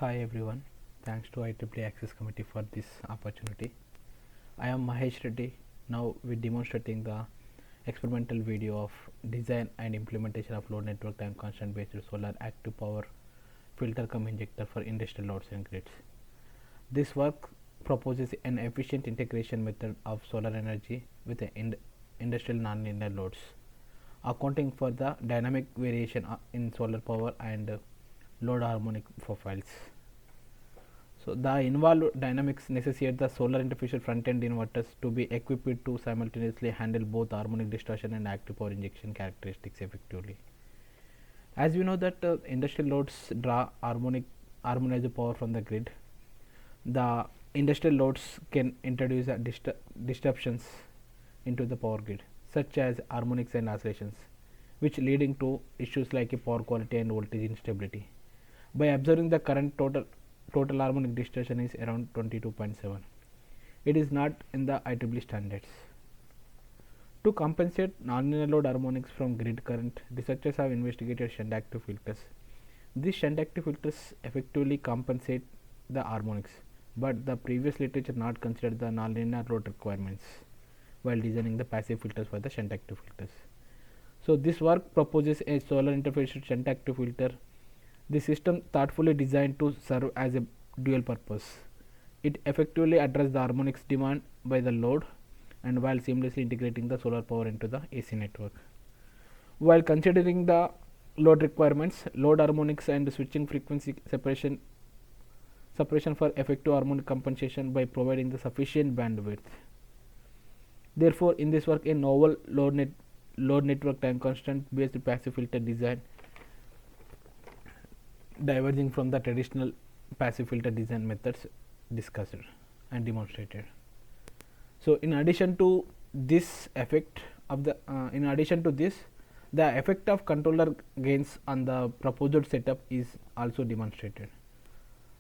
Hi everyone, thanks to IEEE Access Committee for this opportunity. I am Mahesh Reddy. Now we demonstrating the experimental video of design and implementation of load network time constant based solar active power filter cum injector for industrial loads and grids. This work proposes an efficient integration method of solar energy with the industrial nonlinear loads, accounting for the dynamic variation in solar power and load harmonic profiles. So the involved dynamics necessitate the solar interfacial front-end inverters to be equipped to simultaneously handle both harmonic distortion and active power injection characteristics effectively. As we know that industrial loads draw harmonized power from the grid, the industrial loads can introduce disruptions into the power grid, such as harmonics and oscillations, which leading to issues like power quality and voltage instability. By observing the current total harmonic distortion is around 22.7. It is not in the IEEE standards. To compensate nonlinear load harmonics from grid current, researchers have investigated shunt active filters. These shunt active filters effectively compensate the harmonics, but the previous literature not considered the nonlinear load requirements while designing the passive filters for the shunt active filters. So this work proposes a solar interface shunt active filter. The system thoughtfully designed to serve as a dual purpose. It effectively addresses the harmonics demand by the load and while seamlessly integrating the solar power into the AC network. While considering the load requirements, load harmonics and switching frequency separation for effective harmonic compensation by providing the sufficient bandwidth. Therefore, in this work, a novel load network time constant based passive filter design diverging from the traditional passive filter design methods discussed and demonstrated. So in addition to this effect of the the effect of controller gains on the proposed setup is also demonstrated.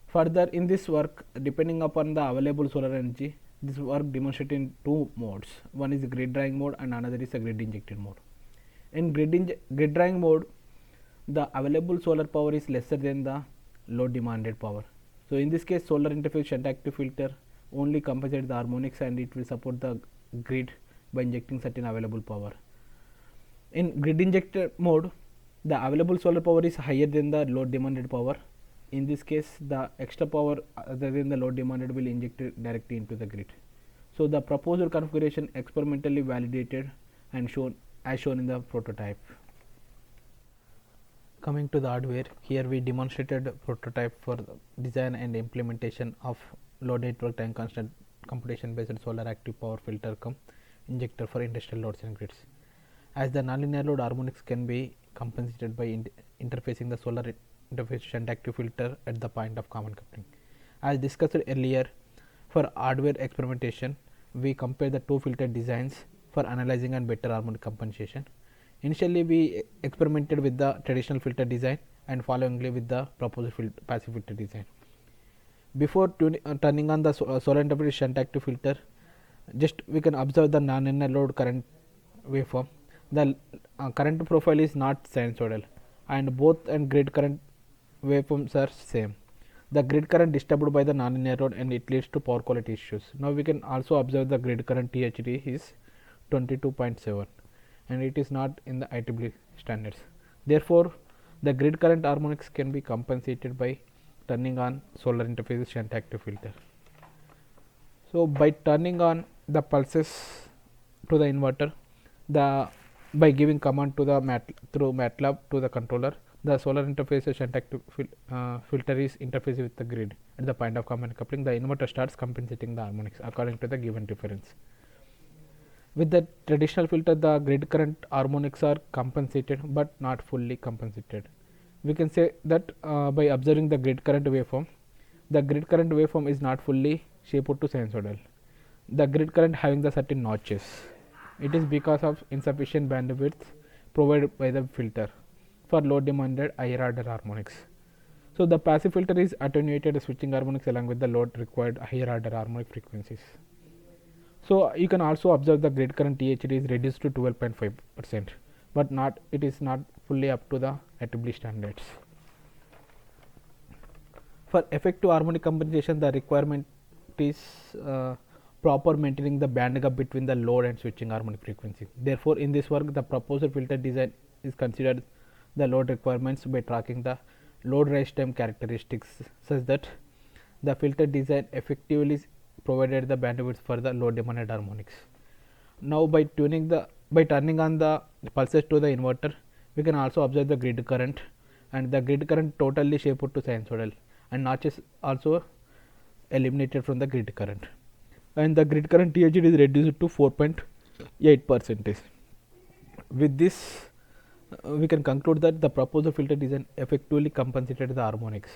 Further, in this work, depending upon the available solar energy, this work demonstrated in two modes. One is grid drawing mode and another is a grid injected mode. In grid drawing mode, the available solar power is lesser than the load demanded power. So in this case, solar interface shunt active filter only compensates the harmonics and it will support the grid by injecting certain available power. In grid injector mode, the available solar power is higher than the load demanded power. In this case, the extra power other than the load demanded will inject directly into the grid. So the proposed configuration experimentally validated and shown as shown in the prototype. Coming to the hardware, here we demonstrated prototype for design and implementation of load network time constant computation based solar active power filter cum injector for industrial loads and grids. As the nonlinear load harmonics can be compensated by interfacing the solar interface shunt active filter at the point of common coupling. As discussed earlier, for hardware experimentation, we compare the two filter designs for analyzing and better harmonic compensation. Initially, we experimented with the traditional filter design and followingly with the proposed passive filter design. Before turning on the solar interface shunt active filter, just we can observe the nonlinear load current waveform. The current profile is not sinusoidal, and both and grid current waveforms are same. The grid current disturbed by the nonlinear load and it leads to power quality issues. Now we can also observe the grid current THD is 22.7. and it is not in the IEEE standards. Therefore, the grid current harmonics can be compensated by turning on solar interface shunt active filter. So by turning on the pulses to the inverter, by giving command to the through MATLAB to the controller, the solar interface shunt active filter is interfacing with the grid at the point of common coupling. The inverter starts compensating the harmonics according to the given reference. With the traditional filter, the grid current harmonics are compensated but not fully compensated. We can say that by observing the grid current waveform, the grid current waveform is not fully shaped to sinusoidal. The grid current having the certain notches. It is because of insufficient bandwidth provided by the filter for load demanded higher order harmonics. So the passive filter is attenuated switching harmonics along with the load required higher order harmonic frequencies. So you can also observe the grid current THD is reduced to 12.5%, but it is not fully up to the IEEE standards. For effective harmonic compensation, the requirement is proper maintaining the band gap between the load and switching harmonic frequency. Therefore, in this work, the proposed filter design is considered the load requirements by tracking the load rise time characteristics such that the filter design effectively provided the bandwidth for the load demanded harmonics. Now, by turning on the pulses to the inverter, we can also observe the grid current, and the grid current totally shaped to sinusoidal, and notches also eliminated from the grid current, and the grid current THD is reduced to 4.8%. With this, we can conclude that the proposed filter design effectively compensated the harmonics.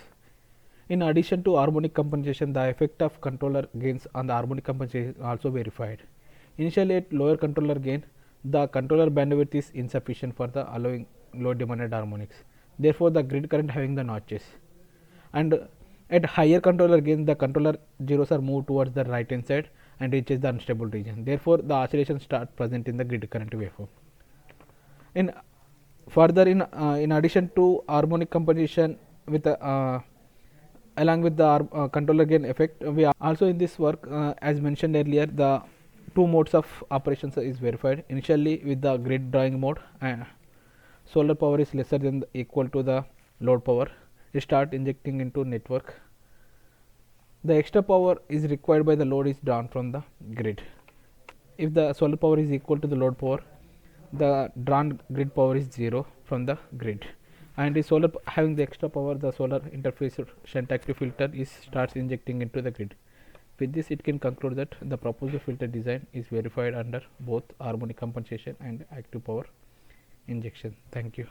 In addition to harmonic compensation, the effect of controller gains on the harmonic compensation is also verified. Initially, at lower controller gain, the controller bandwidth is insufficient for the allowing load demanded harmonics. Therefore, the grid current having the notches, and at higher controller gain, the controller zeros are moved towards the right hand side and reaches the unstable region. Therefore, the oscillations start present in the grid current waveform. In further, in addition to harmonic compensation with along with the controller gain effect, we are also in this work, as mentioned earlier, the two modes of operations is verified. Initially, with the grid drawing mode, solar power is lesser than equal to the load power. You start injecting into network. The extra power is required by the load is drawn from the grid. If the solar power is equal to the load power, the drawn grid power is 0 from the grid, and the solar having the extra power, the solar interface shunt active filter is starts injecting into the grid. With this, it can conclude that the proposed filter design is verified under both harmonic compensation and active power injection. Thank you.